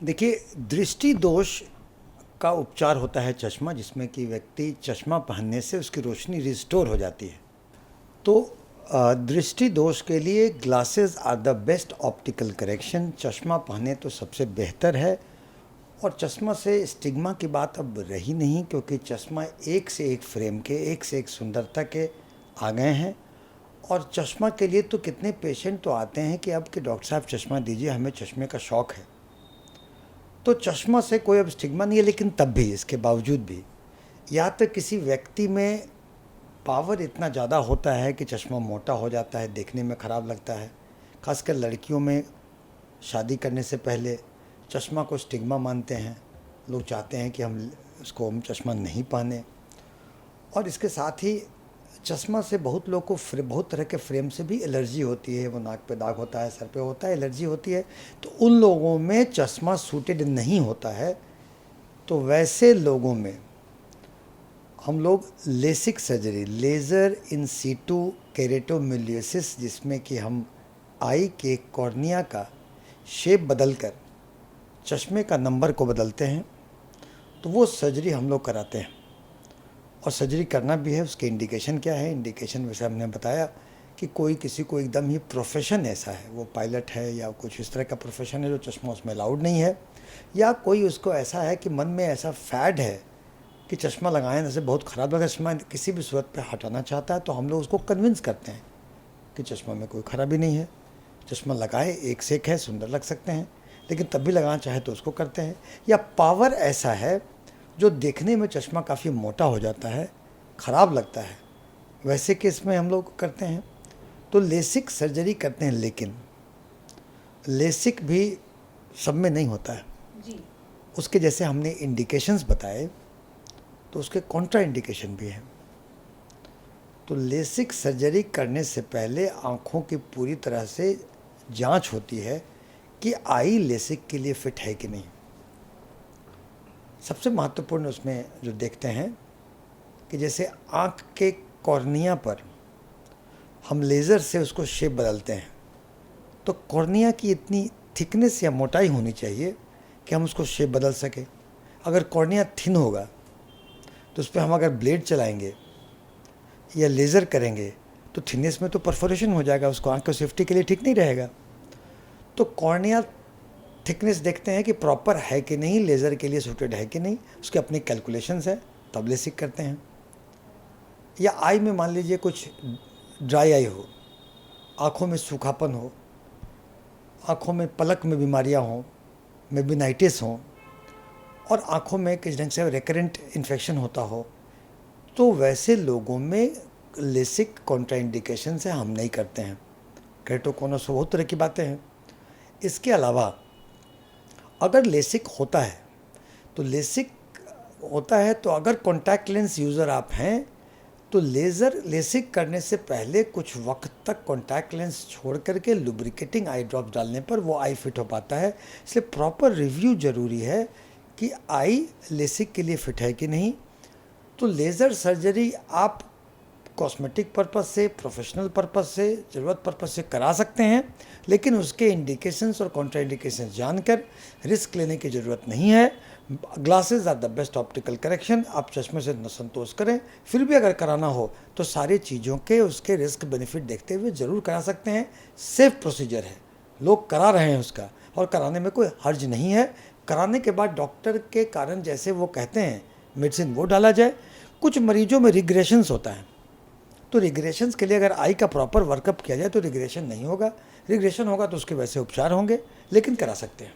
देखिए, दृष्टि दोष का उपचार होता है चश्मा, जिसमें कि व्यक्ति चश्मा पहनने से उसकी रोशनी रिस्टोर हो जाती है। तो दृष्टि दोष के लिए glasses are the best optical correction. चश्मा पहने तो सबसे बेहतर है। और चश्मा से स्टिग्मा की बात अब रही नहीं, क्योंकि चश्मा एक से एक फ्रेम के, एक से एक सुंदरता के आ गए हैं। और चश्मा के लिए तो कितने पेशेंट तो आते हैं कि अब कि डॉक्टर साहब चश्मा दीजिए, हमें चश्मे का शौक़ है। तो चश्मा से कोई अब स्टिग्मा नहीं है, लेकिन तब भी, इसके बावजूद भी, या तो किसी व्यक्ति में पावर इतना ज़्यादा होता है कि चश्मा मोटा हो जाता है, देखने में ख़राब लगता है। खासकर लड़कियों में शादी करने से पहले चश्मा को स्टिग्मा मानते हैं, लोग चाहते हैं कि हम चश्मा नहीं पहने। और इसके साथ ही चश्मा से बहुत लोग को बहुत तरह के फ्रेम से भी एलर्जी होती है। वो नाक पे दाग होता है, सर पे होता है, एलर्जी होती है। तो उन लोगों में चश्मा सूटेड नहीं होता है। तो वैसे लोगों में हम लोग LASIK surgery, laser in situ keratomileusis, जिसमें कि हम आई के कॉर्निया का शेप बदलकर चश्मे का नंबर को बदलते हैं, तो वो सर्जरी हम लोग कराते हैं। और सर्जरी करना भी है। उसके इंडिकेशन क्या है? इंडिकेशन वैसे हमने बताया कि कोई किसी को एकदम ही प्रोफेशन ऐसा है, वो पायलट है या कुछ इस तरह का प्रोफेशन है जो चश्मा उसमें अलाउड नहीं है, या कोई उसको ऐसा है कि मन में ऐसा फैड है कि चश्मा लगाएं जैसे बहुत ख़राब लगा, चश्मा किसी भी सूरत पे हटाना चाहता है, तो हम लोग उसको कन्विंस करते हैं कि चश्मा में कोई ख़राबी नहीं है, चश्मा लगाए, एक से एक है, सुंदर लग सकते हैं, लेकिन तब भी लगाना चाहे तो उसको करते हैं। या पावर ऐसा है जो देखने में चश्मा काफ़ी मोटा हो जाता है, ख़राब लगता है, वैसे केस में हम लोग करते हैं तो लेसिक सर्जरी करते हैं। लेकिन लेसिक भी सब में नहीं होता है जी। उसके जैसे हमने इंडिकेशंस बताए, तो उसके कॉन्ट्रा इंडिकेशन भी हैं। तो लेसिक सर्जरी करने से पहले आँखों की पूरी तरह से जांच होती है कि आई लेसिक के लिए फ़िट है कि नहीं। सबसे महत्वपूर्ण उसमें जो देखते हैं कि जैसे आँख के कॉर्निया पर हम लेज़र से उसको शेप बदलते हैं, तो कॉर्निया की इतनी थिकनेस या मोटाई होनी चाहिए कि हम उसको शेप बदल सकें। अगर कॉर्निया थिन होगा तो उस पर हम अगर ब्लेड चलाएंगे या लेज़र करेंगे तो थिकनेस में तो परफोरेशन हो जाएगा, उसको आँख की सेफ्टी के लिए ठीक नहीं रहेगा। तो कॉर्निया थिकनेस देखते हैं कि प्रॉपर है कि नहीं, लेज़र के लिए सूटेड है कि नहीं, उसके अपने कैलकुलेशंस हैं, तब लेसिक करते हैं। या आई में मान लीजिए कुछ ड्राई आई हो, आँखों में सूखापन हो, आँखों में पलक में बीमारियां हों, मेबिनाइटिस हों, और आँखों में किस ढंग से रिकरेंट इन्फेक्शन होता हो, तो वैसे लोगों में लेसिक कॉन्ट्राइंडिकेशन से हम नहीं करते हैं। केरेटोकोनस बहुत तरह की बातें हैं। इसके अलावा अगर लेसिक होता है तो अगर कॉन्टैक्ट लेंस यूज़र आप हैं तो लेसिक करने से पहले कुछ वक्त तक कॉन्टैक्ट लेंस छोड़ करके लुब्रिकेटिंग आई ड्रॉप्स डालने पर वो आई फिट हो पाता है। इसलिए प्रॉपर रिव्यू ज़रूरी है कि आई लेसिक के लिए फ़िट है कि नहीं। तो लेज़र सर्जरी आप कॉस्मेटिक पर्पस से, प्रोफेशनल पर्पस से, ज़रूरत पर्पस से करा सकते हैं, लेकिन उसके इंडिकेशंस और कॉन्ट्राइंडिकेशंस जानकर रिस्क लेने की ज़रूरत नहीं है। Glasses are the best optical correction. आप चश्मे से न संतोष करें, फिर भी अगर कराना हो तो सारी चीज़ों के उसके रिस्क बेनिफिट देखते हुए ज़रूर करा सकते हैं। सेफ प्रोसीजर है, लोग करा रहे हैं उसका, और कराने में कोई हर्ज नहीं है। कराने के बाद डॉक्टर के कारण जैसे वो कहते हैं मेडिसिन वो डाला जाए। कुछ मरीजों में रिग्रेशंस होता है, तो रिग्रेशंस के लिए अगर आई का प्रॉपर वर्कअप किया जाए तो रिग्रेशन नहीं होगा। रिग्रेशन होगा तो उसके वैसे उपचार होंगे, लेकिन करा सकते हैं।